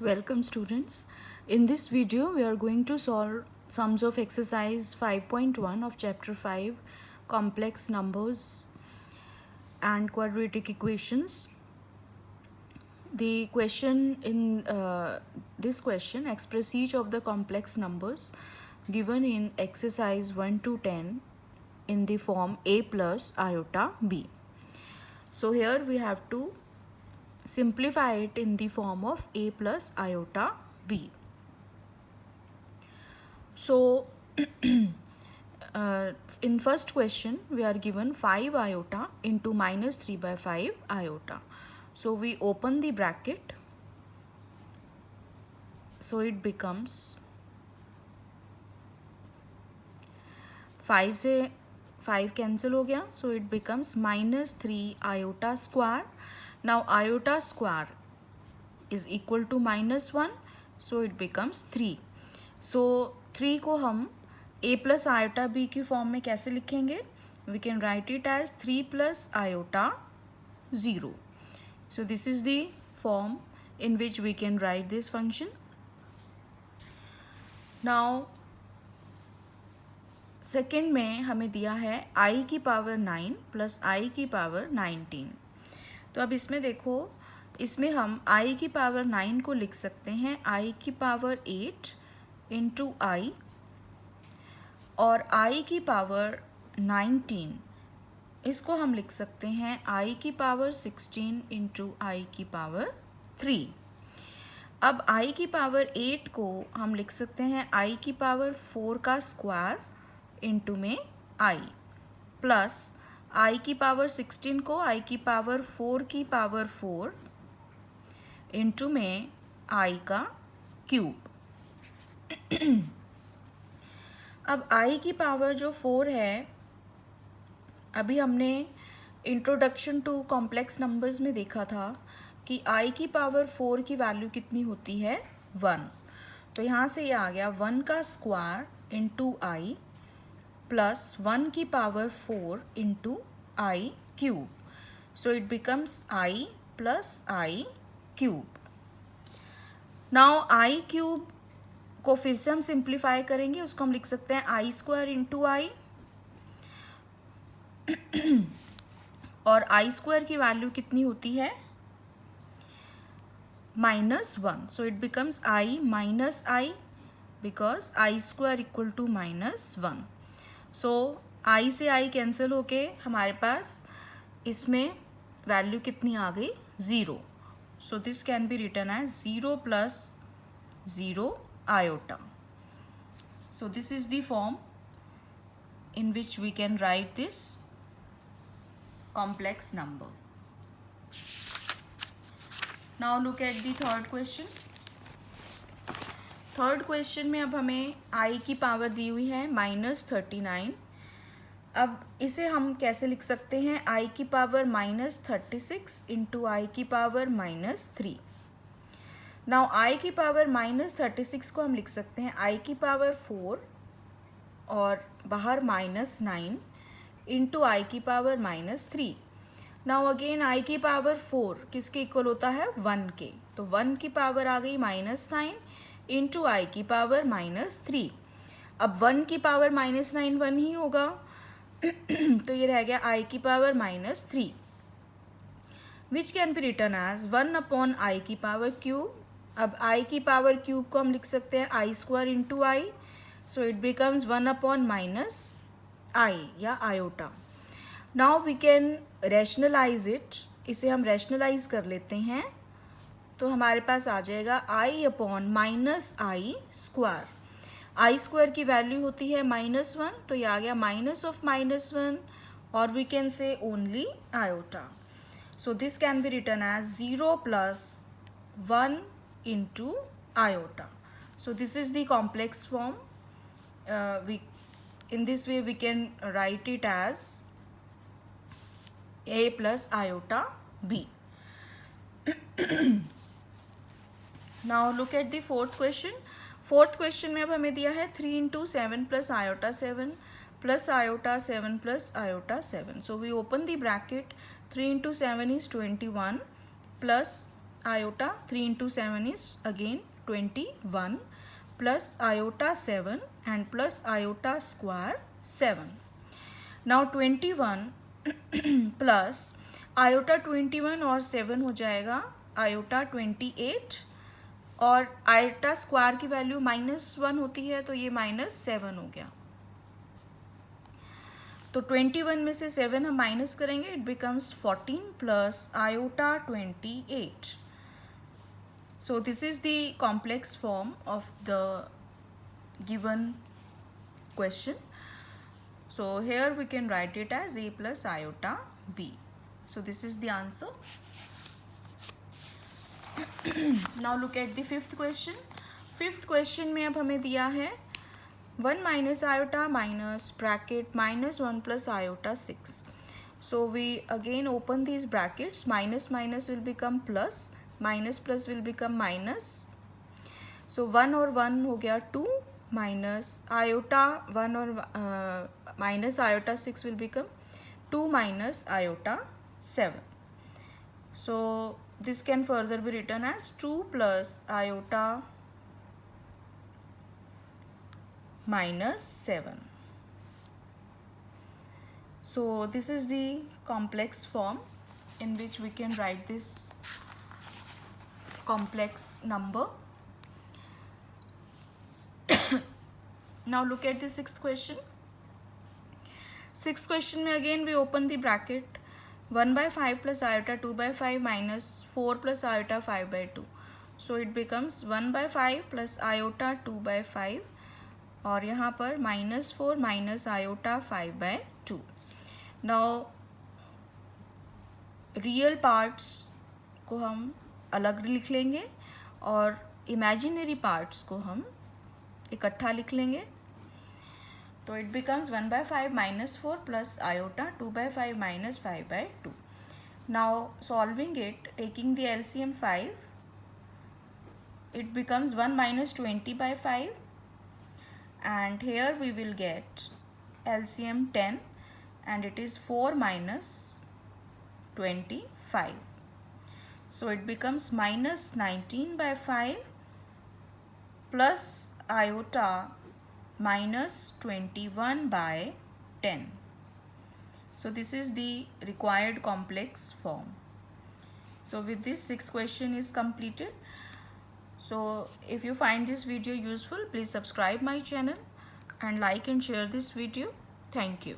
Welcome students. In this video we are going to solve sums of exercise 5.1 of chapter 5 complex numbers and quadratic equations. The question in this question, express each of the complex numbers given in exercise 1 to 10 in the form a plus iota b. So here we have to simplify it in the form of a plus iota b. So in first question we are given 5 iota into minus 3 by 5 iota. So we open the bracket, so it becomes 5 से 5 cancel हो गया, so it becomes minus 3 iota square. Now iota square is equal to minus 1, so it becomes 3. So 3 को हम a plus iota b की form में कैसे लिखेंगे? We can write it as 3 plus iota 0. So this is the form in which we can write this function. Now second में हमें दिया है i की पावर 9 प्लस i की पावर 19. तो अब इसमें देखो, इसमें हम i की पावर 9 को लिख सकते हैं i की पावर 8 इंटू आई, और i की पावर 19 इसको हम लिख सकते हैं i की पावर 16 इंटू आई की पावर 3. अब i की पावर 8 को हम लिख सकते हैं i की पावर 4 का स्क्वायर इंटू में i, प्लस i की पावर 16 को i की पावर 4 की पावर 4 इंटू में i का क्यूब. अब i की पावर जो 4 है, अभी हमने इंट्रोडक्शन टू कॉम्प्लेक्स नंबर्स में देखा था कि i की पावर 4 की वैल्यू कितनी होती है? 1. तो यहाँ से ये आ गया 1 का स्क्वायर इंटू आई प्लस 1 की power 4 into I cube. So it becomes I plus I cube. Now I cube को फिर से हम सिंप्लीफाई करेंगे, उसको हम लिख सकते हैं आई स्क्वायर इंटू आई, और आई स्क्वायर की वैल्यू कितनी होती है? -1. So it becomes i minus i, because i square equal to -1. So i से आई कैंसिल होके हमारे पास इसमें वैल्यू कितनी आ गई? 0. So this can be written as 0 plus 0 iota. So this is the form in which we can write this complex number. Now look at the third question. Third question में अब हमें i की power दी हुई है -39. अब इसे हम कैसे लिख सकते हैं? i की पावर -36 इंटू आई की पावर -3. नाउ i की पावर -36 को हम लिख सकते हैं i की पावर 4 और बाहर -9 इंटू आई की पावर -3. नाउ अगेन i की पावर 4 किसके इक्वल होता है? 1 के. तो 1 की पावर आ गई -9 इंटू आई की पावर -3. अब 1 की पावर -9 1 ही होगा. तो ये रह गया i की power -3, which can be written as 1 upon I की पावर क्यूब. अब i की पावर क्यूब को हम लिख सकते हैं I square into I, so it becomes 1 upon minus I या iota. Now we can rationalise it. इसे हम रैशनलाइज कर लेते हैं, तो हमारे पास आ जाएगा i upon minus i square. I square की वैल्यू होती है -1, तो ये आ गया -1, और we can say only iota. So this can be written as 0 plus 1 into iota. So this is the complex form. In this way we can write it as a plus iota b. Now look at the fourth question. Fourth question में अब हमें दिया है 3 into 7 plus iota 7 plus iota 7 plus iota 7. So we open the bracket. 3 into 7 is 21 plus iota, 3 into 7 is again 21 plus iota 7 and plus iota square 7. Now 21 plus iota 21 और 7 हो जाएगा iota 28 और iota square की value -1 होती है तो ये -7 हो गया. तो 21 में से 7 हम माइनस करेंगे, it becomes 14 plus iota 28. So this is the complex form of the given question. So here we can write it as a plus iota b. So this is the answer. Now look at the fifth question. Fifth question में अब हमें दिया है 1 minus iota minus bracket minus 1 plus iota 6. So we again open these brackets. Minus minus will become plus. Minus plus will become minus. So 1 और 1 हो गया 2. Minus iota 1 or minus iota 6 will become 2 minus iota 7. So this can further be written as 2 plus iota minus 7. So this is the complex form in which we can write this complex number. Now look at the sixth question. Sixth question में again we open the bracket. 1 by 5 plus iota 2 by 5 minus 4 plus iota 5 by 2. So it becomes 1 by 5 plus iota 2 by 5 और यहाँ पर -4 minus iota 5 by 2. Now real parts को हम अलग लिख लेंगे और imaginary parts को हम इकट्ठा लिख लेंगे. तो it becomes 1 by 5 minus 4 plus iota 2 by 5 minus 5 by 2. Now solving it, taking the LCM 5, it becomes 1 minus 20 by 5 and here we will get LCM 10 and it is 4 minus 25. So it becomes minus 19 by 5 plus iota minus 21 by 10. So this is the required complex form. So with this, sixth question is completed. So if you find this video useful, please subscribe my channel and like and share this video. Thank you.